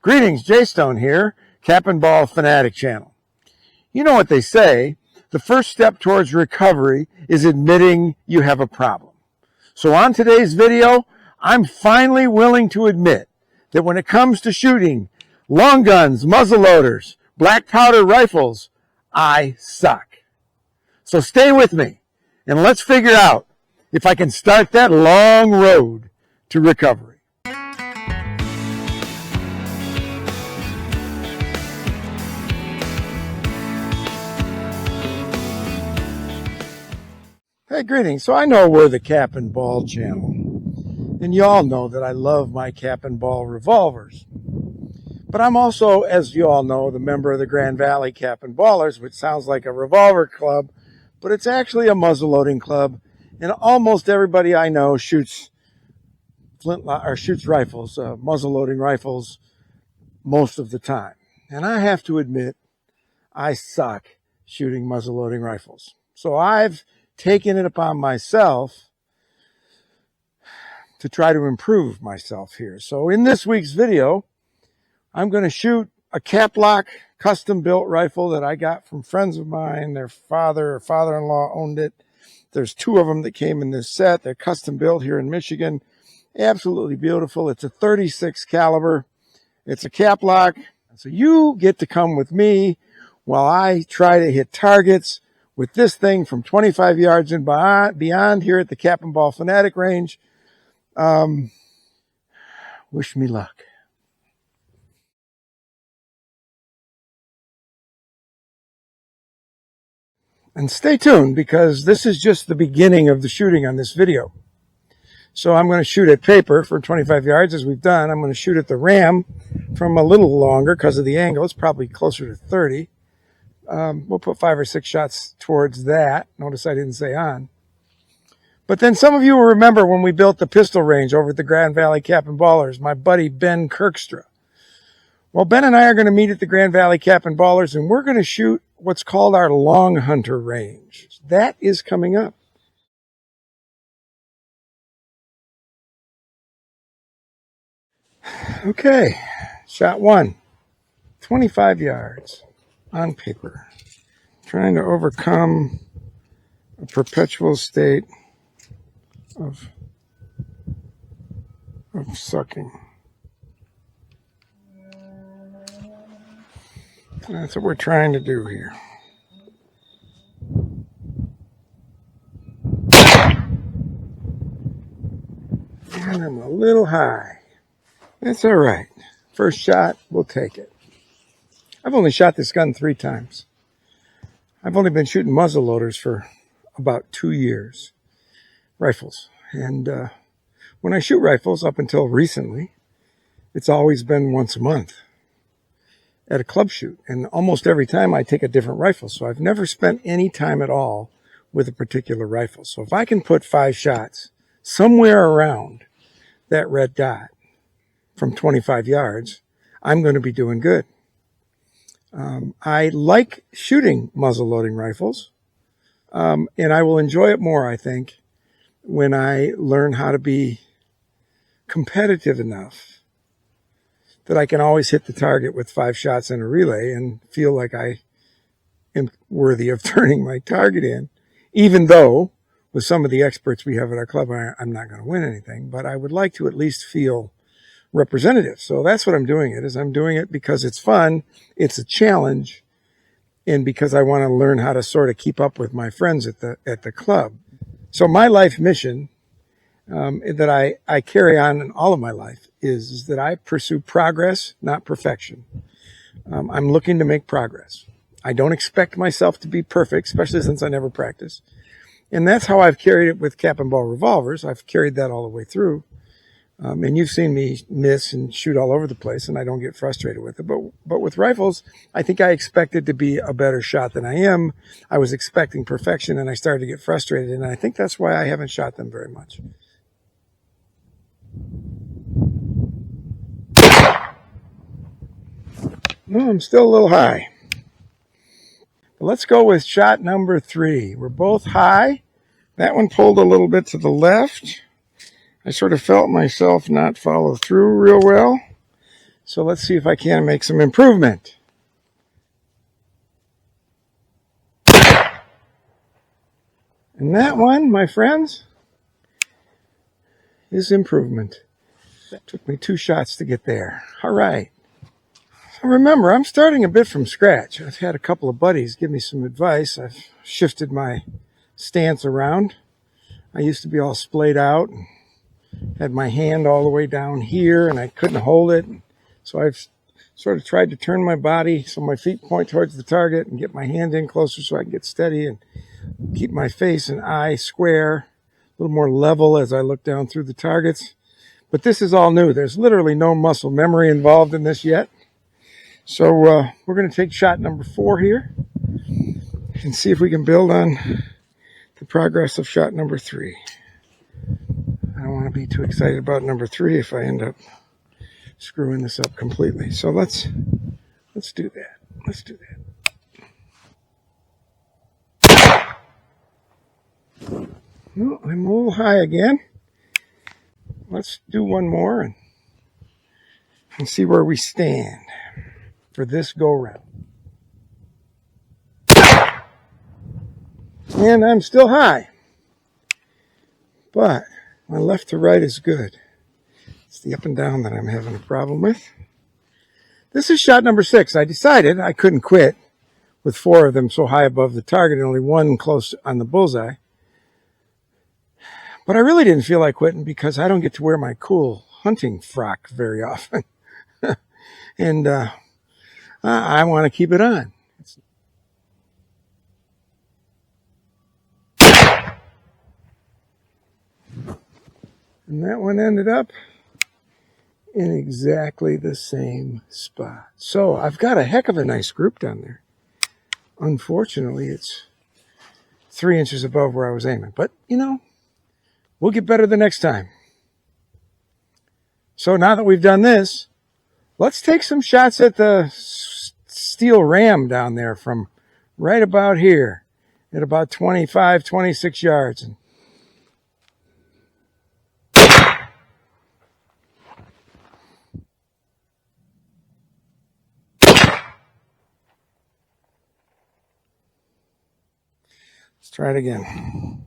Greetings, Jay Stone here, Cap and Ball Fanatic Channel. You know what they say, the first step towards recovery is admitting you have a problem. So on today's video, I'm finally willing to admit that when it comes to shooting long guns, muzzleloaders, black powder rifles, I suck. So stay with me and let's figure out if I can start that long road to recovery. Hey, greetings. So I know we're the Cap and Ball channel, and you all know that I love my Cap and Ball Revolvers. But I'm also, as you all know, the member of the Grand Valley Cap and Ballers, which sounds like a revolver club, but it's actually a muzzleloading club, and almost everybody I know shoots rifles, muzzleloading rifles most of the time. And I have to admit, I suck shooting muzzleloading rifles. So I've taken it upon myself to try to improve myself here. So in this week's video, I'm going to shoot a cap lock custom built rifle that I got from friends of mine. Their father or father-in-law owned it. There's two of them that came in this set. They're custom built here in Michigan. Absolutely beautiful. It's a 36 caliber. It's a cap lock. So you get to come with me while I try to hit targets with this thing from 25 yards and beyond here at the Cap and Ball Fanatic range. Wish me luck. And stay tuned because this is just the beginning of the shooting on this video. So I'm going to shoot at paper for 25 yards as we've done. I'm going to shoot at the ram from a little longer because of the angle. It's probably closer to 30. We'll put 5 or 6 shots towards that. Notice I didn't say on. But then some of you will remember when we built the pistol range over at the Grand Valley Cap and Ballers, my buddy Ben Kirkstra. Well, Ben and I are going to meet at the Grand Valley Cap and Ballers, and we're going to shoot what's called our long hunter range. That is coming up. Okay, shot one, 25 yards. On paper, trying to overcome a perpetual state of sucking. That's what we're trying to do here. And I'm a little high. That's all right. First shot, we'll take it. I've only shot this gun 3 times. I've only been shooting muzzleloaders for about 2 years, rifles. And when I shoot rifles up until recently, it's always been once a month at a club shoot. And almost every time I take a different rifle. So I've never spent any time at all with a particular rifle. So if I can put 5 shots somewhere around that red dot from 25 yards, I'm going to be doing good. I like shooting muzzle-loading rifles, and I will enjoy it more, I think, when I learn how to be competitive enough that I can always hit the target with 5 shots in a relay and feel like I am worthy of turning my target in, even though with some of the experts we have at our club, I'm not going to win anything, but I would like to at least feel representative. So that's what I'm doing it is. I'm doing it because it's fun, it's a challenge, and because I want to learn how to sort of keep up with my friends at the club. So my life mission that I carry on in all of my life is that I pursue progress, not perfection. I'm looking to make progress. I don't expect myself to be perfect, especially since I never practice. And that's how I've carried it with Cap and Ball Revolvers. I've carried that all the way through. And you've seen me miss and shoot all over the place, and I don't get frustrated with it. But with rifles, I think I expected to be a better shot than I am. I was expecting perfection, and I started to get frustrated, and I think that's why I haven't shot them very much. No, I'm still a little high. But let's go with shot number 3. We're both high. That one pulled a little bit to the left. I sort of felt myself not follow through real well. So let's see if I can make some improvement. And that one, my friends, is improvement. That took me 2 shots to get there. All right. So remember, I'm starting a bit from scratch. I've had a couple of buddies give me some advice. I've shifted my stance around. I used to be all splayed out and had my hand all the way down here, and I couldn't hold it. So I've sort of tried to turn my body so my feet point towards the target and get my hand in closer so I can get steady and keep my face and eye square, a little more level as I look down through the targets. But this is all new. There's literally no muscle memory involved in this yet. So we're going to take shot number 4 here and see if we can build on the progress of shot number 3. I don't want to be too excited about number 3 if I end up screwing this up completely. So let's do that. Let's do that. Well, I'm a little high again. Let's do one more and see where we stand for this go round. And I'm still high, but my left to right is good. It's the up and down that I'm having a problem with. This is shot number 6. I decided I couldn't quit with 4 of them so high above the target and only 1 close on the bullseye. But I really didn't feel like quitting because I don't get to wear my cool hunting frock very often. And I want to keep it on. And that one ended up in exactly the same spot. So I've got a heck of a nice group down there. Unfortunately, it's 3 inches above where I was aiming. But, you know, we'll get better the next time. So now that we've done this, let's take some shots at the steel ram down there from right about here at about 25, 26 yards. Let's try it again.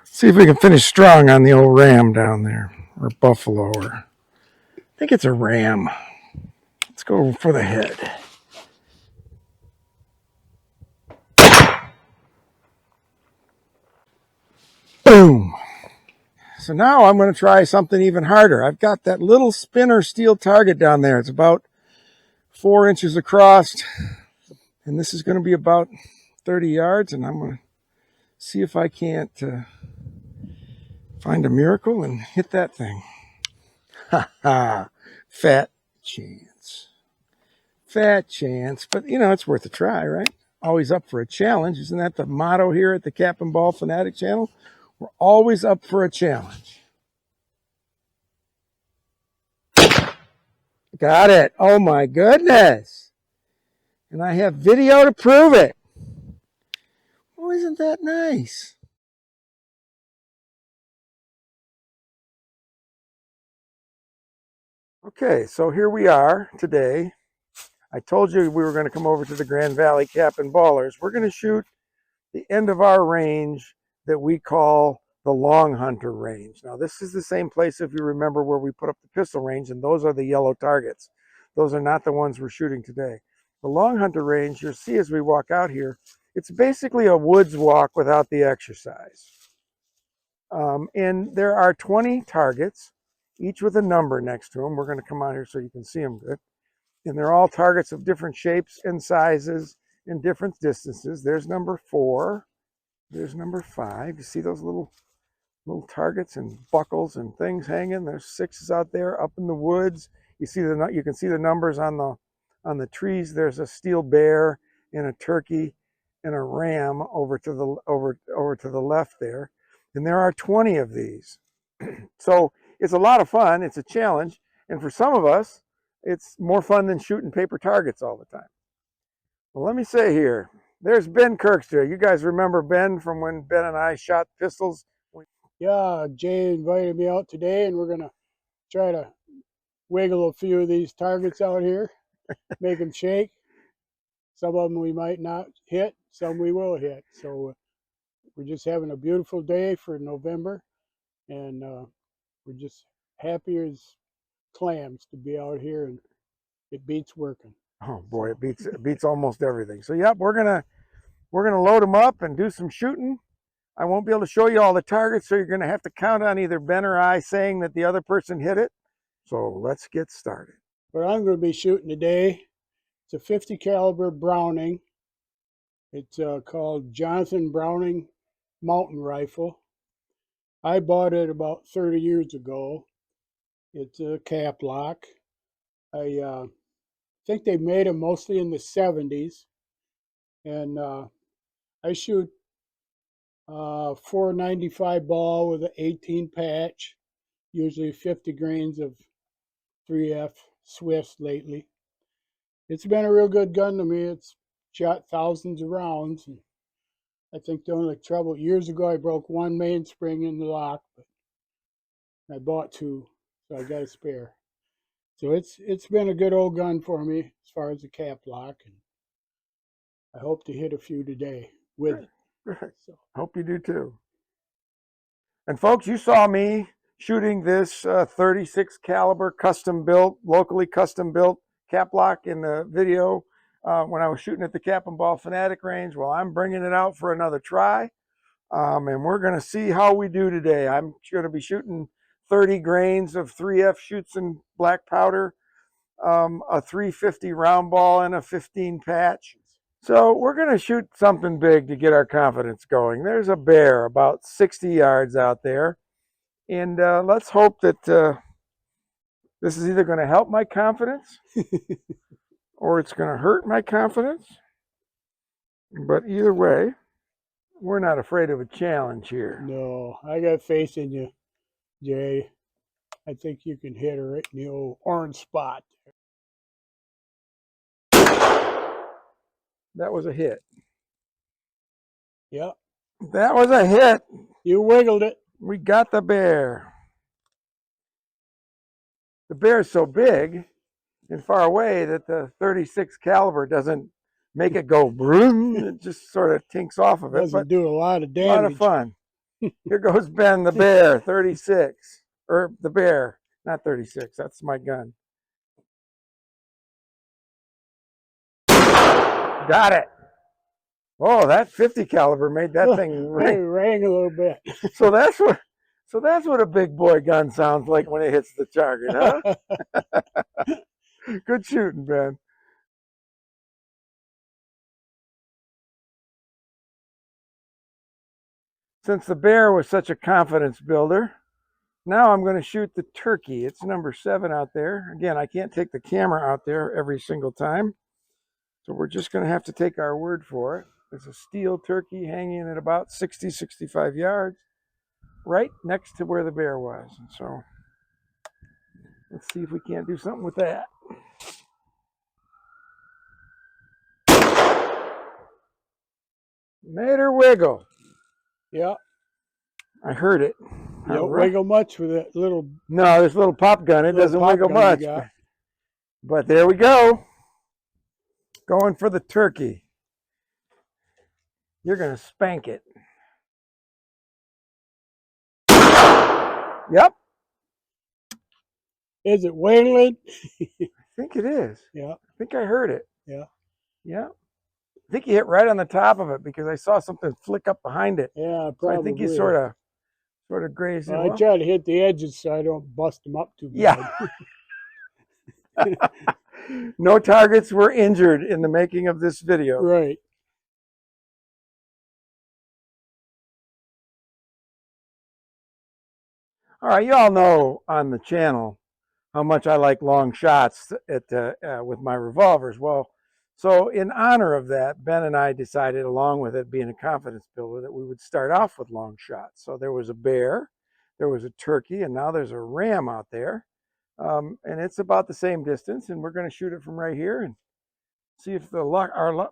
See if we can finish strong on the old ram down there, or buffalo, or I think it's a ram. Let's go for the head. Boom. So now I'm going to try something even harder. I've got that little spinner steel target down there. It's about 4 inches across, and this is going to be about 30 yards, and I'm going to see if I can't find a miracle and hit that thing. Ha ha. Fat chance. Fat chance. But, you know, it's worth a try, right? Always up for a challenge. Isn't that the motto here at the Cap and Ball Fanatic channel? We're always up for a challenge. Got it. Oh, my goodness. And I have video to prove it. Oh, isn't that nice? Okay, so here we are today. I told you we were going to come over to the Grand Valley Cap and Ballers. We're going to shoot the end of our range that we call the Long Hunter range. Now, this is the same place, if you remember, where we put up the pistol range, and those are the yellow targets. Those are not the ones we're shooting today. The Long Hunter range, you'll see as we walk out here, it's basically a woods walk without the exercise. And there are 20 targets, each with a number next to them. We're going to come out here so you can see them good. And they're all targets of different shapes and sizes and different distances. There's number 4. There's number 5. You see those little targets and buckles and things hanging? There's 6s out there up in the woods. You can see the numbers on the trees. There's a steel bear and a turkey and a ram over to the left there. And there are 20 of these. So it's a lot of fun. It's a challenge. And for some of us, it's more fun than shooting paper targets all the time. Well, let me say here, there's Ben Kirkstra. You guys remember Ben from when Ben and I shot pistols? Yeah, Jay invited me out today, and we're going to try to wiggle a few of these targets out here, make them shake. Some of them we might not hit, some we will hit. So we're just having a beautiful day for November, and we're just happy as clams to be out here, and it beats working. Oh boy, it beats almost everything. So yep, we're gonna load them up and do some shooting. I won't be able to show you all the targets, so you're gonna have to count on either Ben or I saying that the other person hit it. So let's get started. What I'm going to be shooting today, it's a 50 caliber Browning. It's called Jonathan Browning Mountain Rifle. I bought it about 30 years ago. It's a cap lock. I think they made them mostly in the 70s. And I shoot 495 ball with an 18 patch, usually 50 grains of 3F Swifts lately. It's been a real good gun to me. It's shot thousands of rounds. And I think the only trouble, years ago I broke one mainspring in the lock, but I bought two, so I got a spare. So it's been a good old gun for me as far as the cap lock, and I hope to hit a few today with it. Good. So. Hope you do too. And folks, you saw me shooting this 36 caliber custom built, locally custom built cap lock in the video when I was shooting at the Cap and Ball Fanatic range. Well, I'm bringing it out for another try, and we're going to see how we do today. I'm going to be shooting 30 grains of 3F shoots and black powder, a 350 round ball, and a 15 patch. So we're going to shoot something big to get our confidence going. There's a bear about 60 yards out there. And let's hope that this is either going to help my confidence or it's going to hurt my confidence. But either way, we're not afraid of a challenge here. No, I got faith in you, Jay. I think you can hit her right in the old orange spot. That was a hit. Yep. That was a hit. You wiggled it. We got the bear. The bear is so big and far away that the 36 caliber doesn't make it go boom. It just sort of tinks off of it. Doesn't do a lot of damage. A lot of fun. Here goes Ben the bear, 36. Or the bear, not 36. That's my gun. Got it. Oh, that 50 caliber made that thing ring. It rang a little bit. So that's what a big boy gun sounds like when it hits the target, huh? Good shooting, Ben. Since the bear was such a confidence builder, now I'm going to shoot the turkey. It's number 7 out there. Again, I can't take the camera out there every single time, so we're just going to have to take our word for it. There's a steel turkey hanging at about 60, 65 yards, right next to where the bear was. And so let's see if we can't do something with that. Made her wiggle. Yeah. I heard it. You don't wiggle much with that little... No, this little pop gun, it doesn't wiggle much. But there we go. Going for the turkey. You're going to spank it. Yep. Is it wiggling? I think it is. Yeah. I think I heard it. Yeah. Yeah. I think he hit right on the top of it because I saw something flick up behind it. Yeah, probably. So I think he sort of grazed it. I try to hit the edges so I don't bust them up too bad. Yeah. No targets were injured in the making of this video. Right. All right, you all know on the channel how much I like long shots with my revolvers. Well, so in honor of that, Ben and I decided, along with it being a confidence builder, that we would start off with long shots. So there was a bear, there was a turkey, and now there's a ram out there. And it's about the same distance, and we're going to shoot it from right here and see if the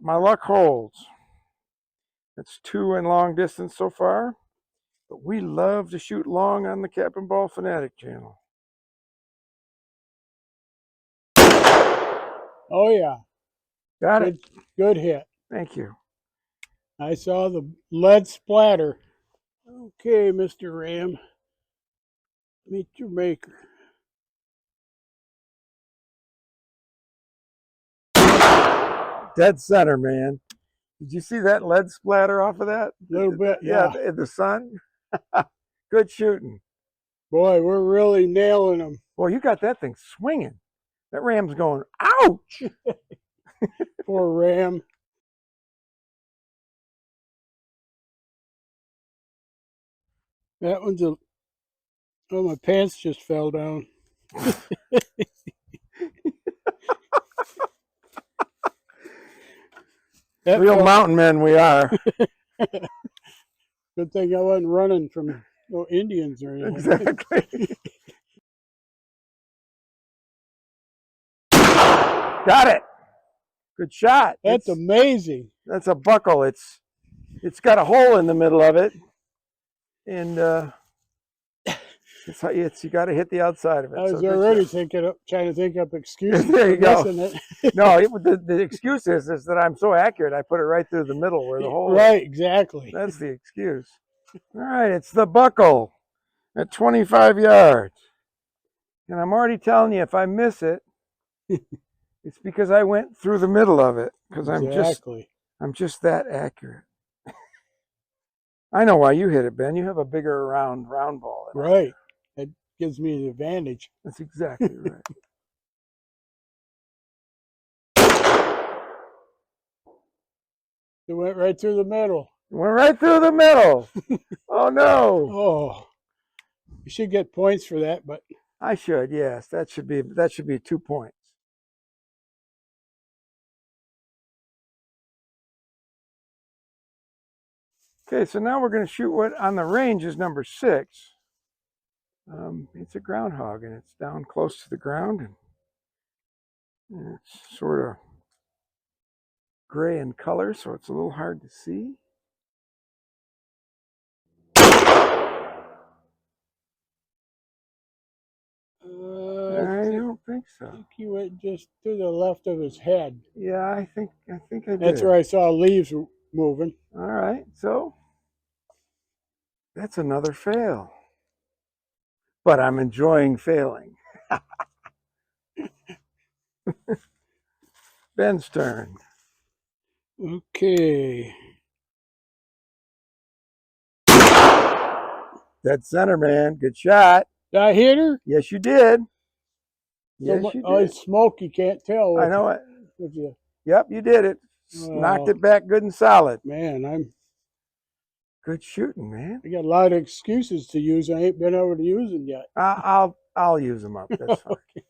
my luck holds. It's 2 in long distance so far, but we love to shoot long on the Cap Ball Fanatic channel. Oh yeah, Got it. Good hit. Thank you. I saw the lead splatter. Okay, Mr. Ram, meet your maker. Dead center, man. Did you see that lead splatter off of that? A little bit, yeah. In the sun. Good shooting. Boy, we're really nailing them. Boy, you got that thing swinging. That ram's going, ouch! Poor ram. That one's a... Oh, my pants just fell down. Real mountain men we are. Good thing I wasn't running from no Indians or anything. Exactly. Got it. Good shot. That's amazing. That's a buckle. It's got a hole in the middle of it, and you got to hit the outside of it. I was already trying to think up excuses. There you go. It. No, the excuse is that I'm so accurate. I put it right through the middle where the hole is. Right, exactly. That's the excuse. All right, it's the buckle at 25 yards, and I'm already telling you, if I miss it, it's because I went through the middle of it. Because I'm just that accurate. I know why you hit it, Ben. You have a bigger round ball. Right. It gives me the advantage. That's exactly right. It went right through the middle. It went right through the middle. Oh no. Oh. You should get points for that, but I should, yes. That should be 2 points. Okay, so now we're going to shoot what on the range is number 6. It's a groundhog, and it's down close to the ground, and it's sort of gray in color, so it's a little hard to see. I don't think so. I think he went just to the left of his head. Yeah, I think I did. That's where I saw leaves moving. All right, so that's another fail. But I'm enjoying failing. Ben's turn. Okay. Dead center, man. Good shot. Did I hit her? Yes, you did. Yes, you did. Oh, smoke, you can't tell. I know it. Yep, you did it. Knocked it back good and solid. Man, good shooting, man. I got a lot of excuses to use. I ain't been able to use them yet. I'll use them up. That's fine. Okay.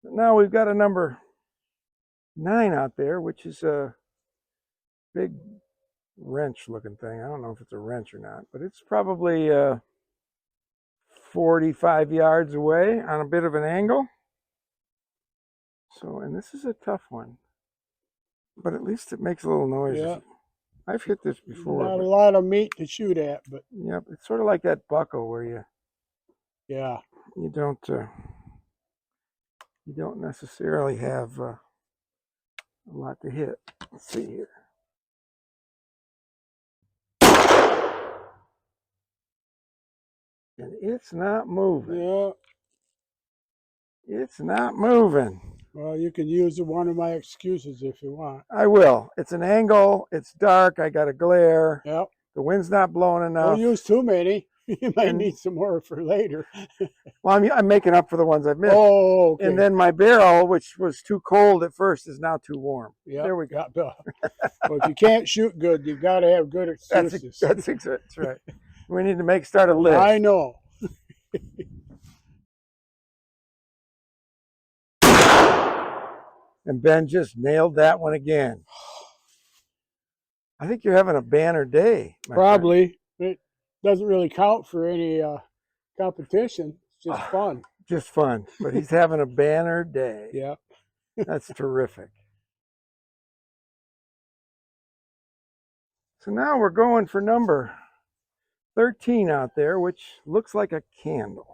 Now we've got a number 9 out there, which is a big wrench looking thing. I don't know if it's a wrench or not, but it's probably 45 yards away on a bit of an angle. So, and this is a tough one, but at least it makes a little noise. Yeah. I've hit this before. Not a lot of meat to shoot at, but yep, it's sort of like that buckle where you don't necessarily have a lot to hit. Let's see here. And it's not moving. Yeah. It's not moving. Well, you can use one of my excuses if you want. I will. It's an angle. It's dark. I got a glare. Yep. The wind's not blowing enough. Don't use too many. You might need some more for later. Well, I'm making up for the ones I've missed. Oh, okay. And then my barrel, which was too cold at first, is now too warm. Yep. There we go. Well, if you can't shoot good, you've got to have good excuses. That's right. We need to start a list. I know. And Ben just nailed that one again. I think you're having a banner day. Probably. doesn't really count for any competition. It's just fun. Just fun. But he's having a banner day. Yeah. That's terrific. So now we're going for number 13 out there, which looks like a candle.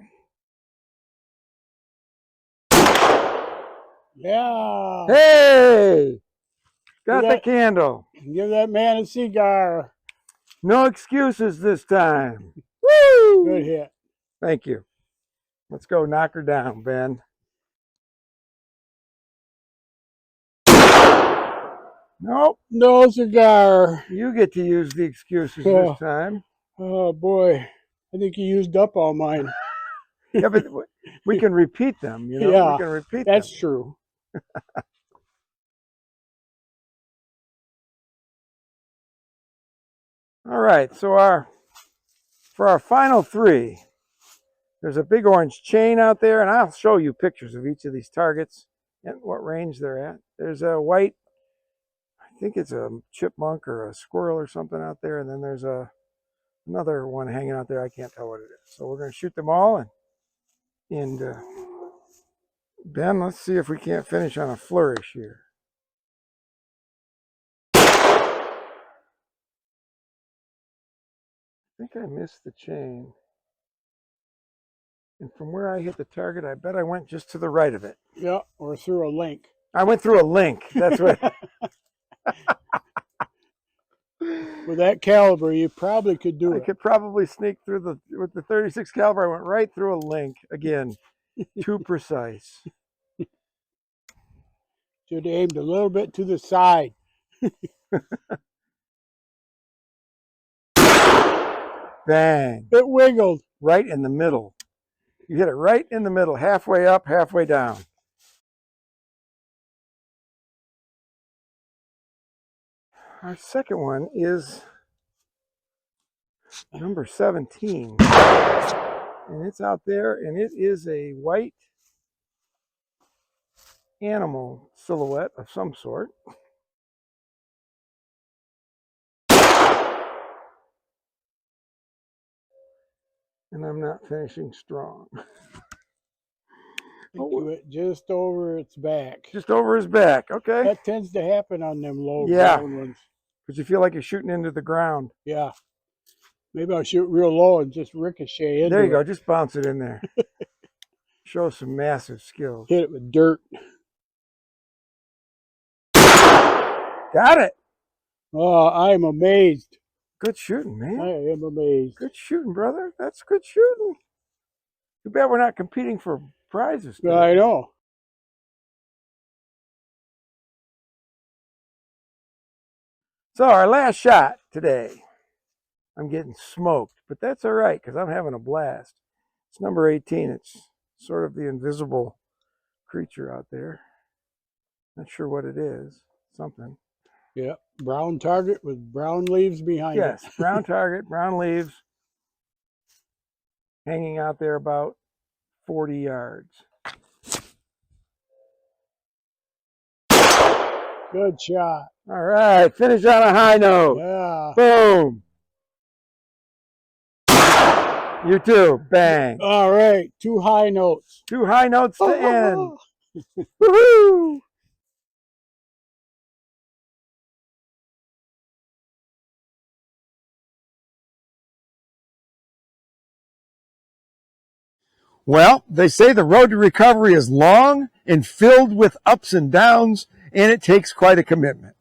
Yeah. Hey! Got the candle. Give that man a cigar. No excuses this time. Woo! Good hit. Thank you. Let's go knock her down, Ben. Nope. No cigar. You get to use the excuses this time. Oh, boy. I think you used up all mine. Yeah, but we can repeat them, you know? Yeah, we can repeat that's them. true. All right, so for our final three, there's a big orange chain out there, and I'll show you pictures of each of these targets and what range they're at. There's a white, I think it's a chipmunk or a squirrel or something out there, and then there's another one hanging out there. I can't tell what it is. So we're going to shoot them all, and Ben, let's see if we can't finish on a flourish here. I think I missed the chain. And from where I hit the target, I bet I went just to the right of it. Yeah, or through a link. I went through a link. That's what. With that caliber, you probably could do it. I could probably sneak through with the 36 caliber. I went right through a link. Again, too precise. Should have aimed a little bit to the side. Bang. It wiggled. Right in the middle. You hit it right in the middle, halfway up, halfway down. Our second one is number 17. And it's out there, and it is a white animal silhouette of some sort. And I'm not finishing strong. You went just over its back. Just over his back, okay. That tends to happen on them low ground ones. Because you feel like you're shooting into the ground. Yeah. Maybe I'll shoot real low and just ricochet into There you it. go, just bounce it in there. Show some massive skills. Hit it with dirt. Got it. Oh, I'm amazed. Good shooting, man. I am amazed. Good shooting, brother. That's good shooting. Too bad we're not competing for prizes today. I know. So our last shot today. I'm getting smoked, but that's all right because I'm having a blast. It's number 18. It's sort of the invisible creature out there. Not sure what it is. Something. Yeah, brown target with brown leaves behind it. Yes, brown target, brown leaves, hanging out there about 40 yards. Good shot. All right, finish on a high note. Yeah. Boom. You too. Bang. All right, 2 high notes. 2 high notes to end. Woohoo! Well, they say the road to recovery is long and filled with ups and downs, and it takes quite a commitment.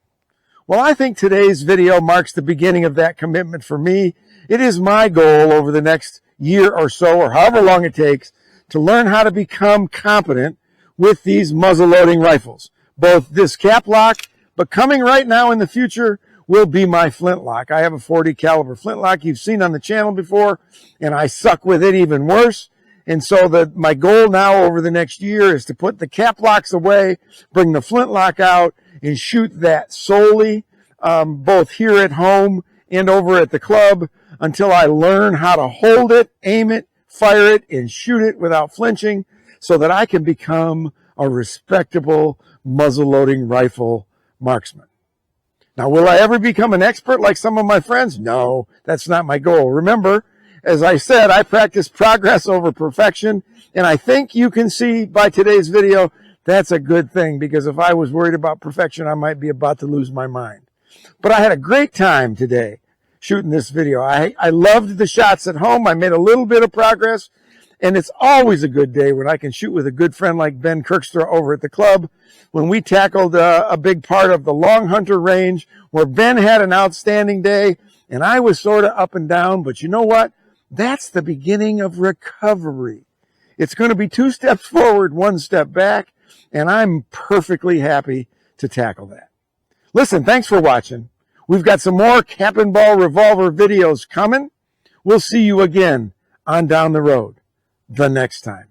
Well, I think today's video marks the beginning of that commitment for me. It is my goal over the next year or so, or however long it takes, to learn how to become competent with these muzzle-loading rifles. Both this cap lock, but coming right now in the future will be my flintlock. I have a 40 caliber flintlock you've seen on the channel before, and I suck with it even worse. And so my goal now over the next year is to put the cap locks away, bring the flintlock out, and shoot that solely, both here at home and over at the club, until I learn how to hold it, aim it, fire it, and shoot it without flinching, so that I can become a respectable muzzle-loading rifle marksman. Now, will I ever become an expert like some of my friends? No, that's not my goal. Remember, As I said, I practice progress over perfection, and I think you can see by today's video that's a good thing, because if I was worried about perfection, I might be about to lose my mind. But I had a great time today shooting this video. I loved the shots at home. I made a little bit of progress, and it's always a good day when I can shoot with a good friend like Ben Kirkstra over at the club. When we tackled a big part of the Long Hunter range, where Ben had an outstanding day, and I was sort of up and down, but you know what? That's the beginning of recovery. It's going to be 2 steps forward, 1 step back, and I'm perfectly happy to tackle that. Listen, thanks for watching. We've got some more Cap Ball Revolver videos coming. We'll see you again on down the road the next time.